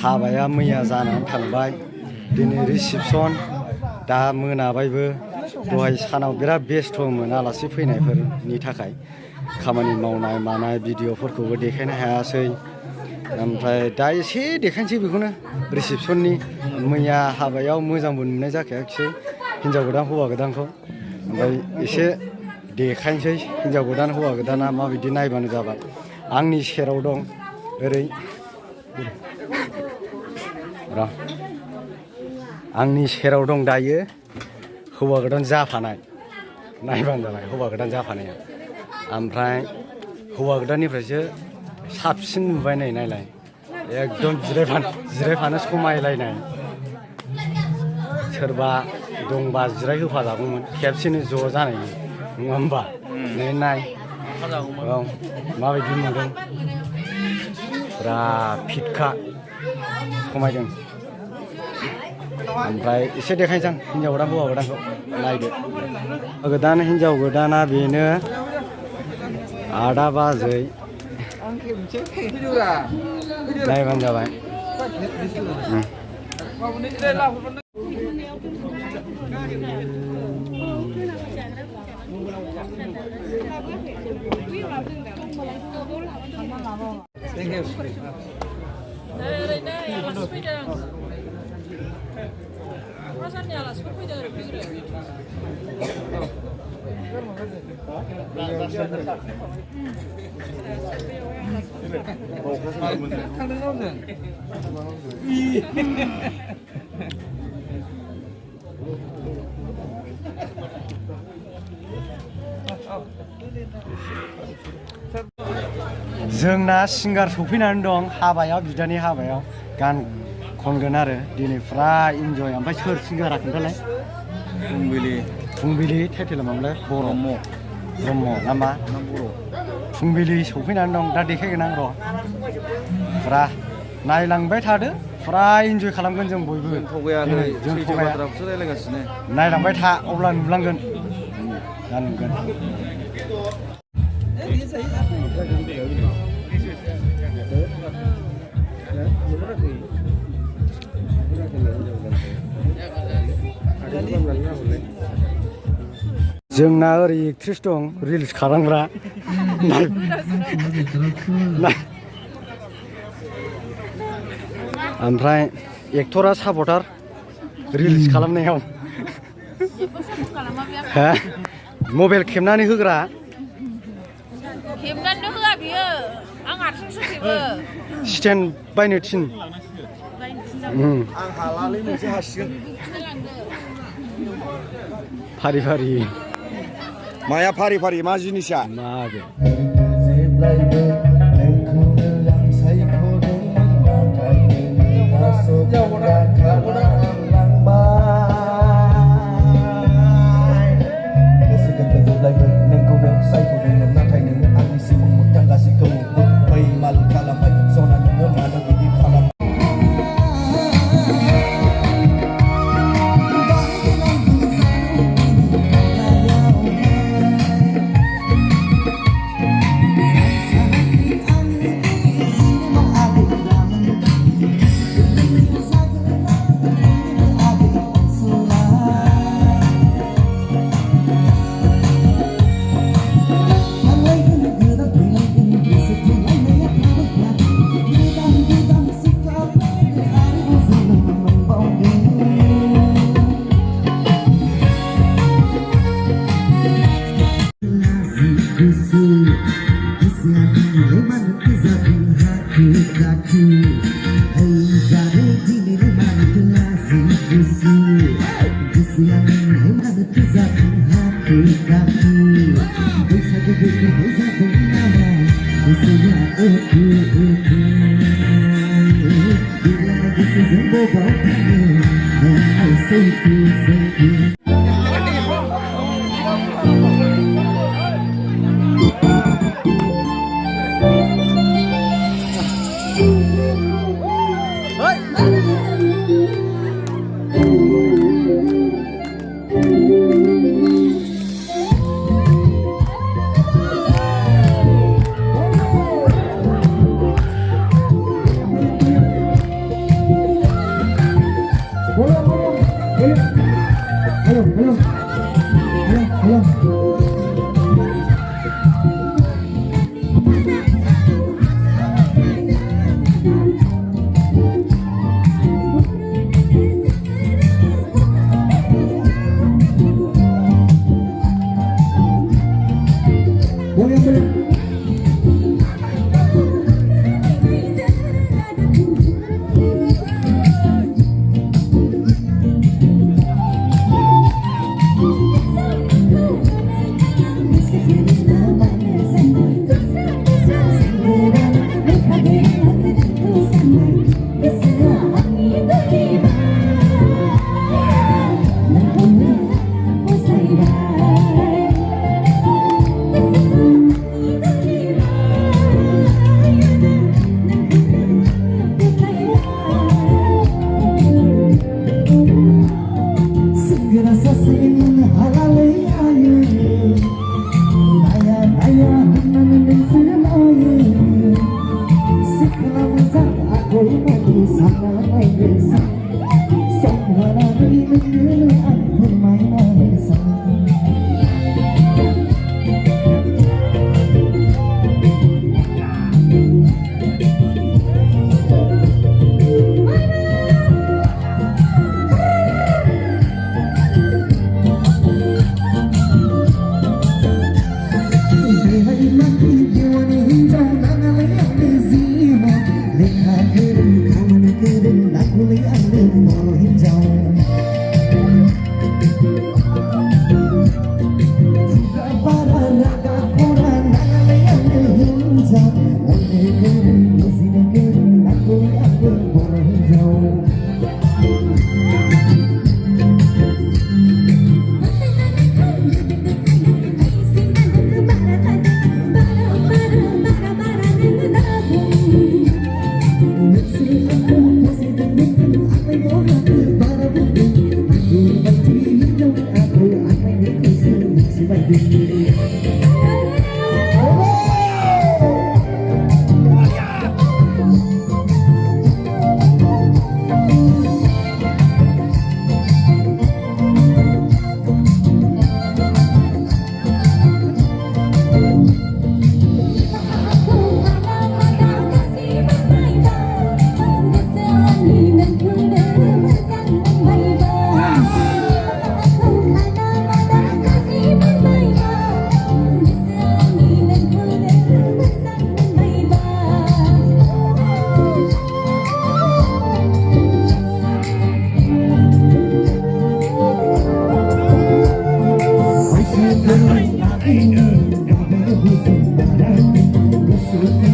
हाबाया मैया जानानै थांबाय दिनै रिसिपसन दा मोनाबायबो दहाय सानाव बिराद बेस्थ'मोन आलासि फैनायफोरनि थाखाय खामानि मावनाय मानाय भिडिअफोरखौबो देखायनो हायासै ओमफ्राय दा एसे देखायनोसै बेखौनो रिसिपसननि मैया हाबायाव मोजांबो नुनाय जाखायाखिसै हिन्जाव गोदान हौवा गोदानखौ ओमफ्राय एसे देखायनोसै हिन्जाव गोदान हौवा गोदाना माबायदि नायबानो जाबाय आंनि सेराव दं ओरै आंनि सेराव दं दायो हौवा गोदान जाफानाय नायबानो जाबाय हौवा गोदान जाफानाया ओमफ्राय हौवा गोदाननिफ्रायसो साबसिन नुबाय नै नायलाय एकदम जिरायफानो समायलायनाय सोरबा दंबा जिराय होफाजागौमोन खेबसेनो ज' जानायनि नङा होमबा नाय औ माबायदि नुदों फुरा फिटखा समायदों ओमफ्राय एसे देखायनोसै आं हिन्जाव गोदान हौवा गोदानखौ नायदो गोदान हिन्जाव गोदाना बेनो आदा बाजै नायबानो जाबाय जोंना सिंगार सफैनानै दं हाबायाव बिदानि हाबायाव गान खनगोन आरो दिनै फुरा इन्जय ओमफ्राय सोर सिंगारा खोन्थालाय फुंबिलि टाइटेला मामोनलाय ब्रह्म नामा फुंबिलि सफैनानै दं दा देखायगोन आं र' फुरा नायलांबाय थादो फुरा इन्जय खालामगोन जों बयबो जों नायलांबाय था अब्ला नुलांगोन दा नुगोन जोंना ओरै एक्ट्रिस दं रिल्स खालामग्रा ओमफ्राय एक्टरा सापर्टार रिल्स खालामनायाव हा मबाइल खेबनानै होग्रा खेबनानै होआ बियो आं हारसिंसो खेबो स्टेन्ड बायनो थिन आं हालालै मोनसे हासिगोन फारि फारि माया फारि फारि मा जिनिसा मागो Thank you.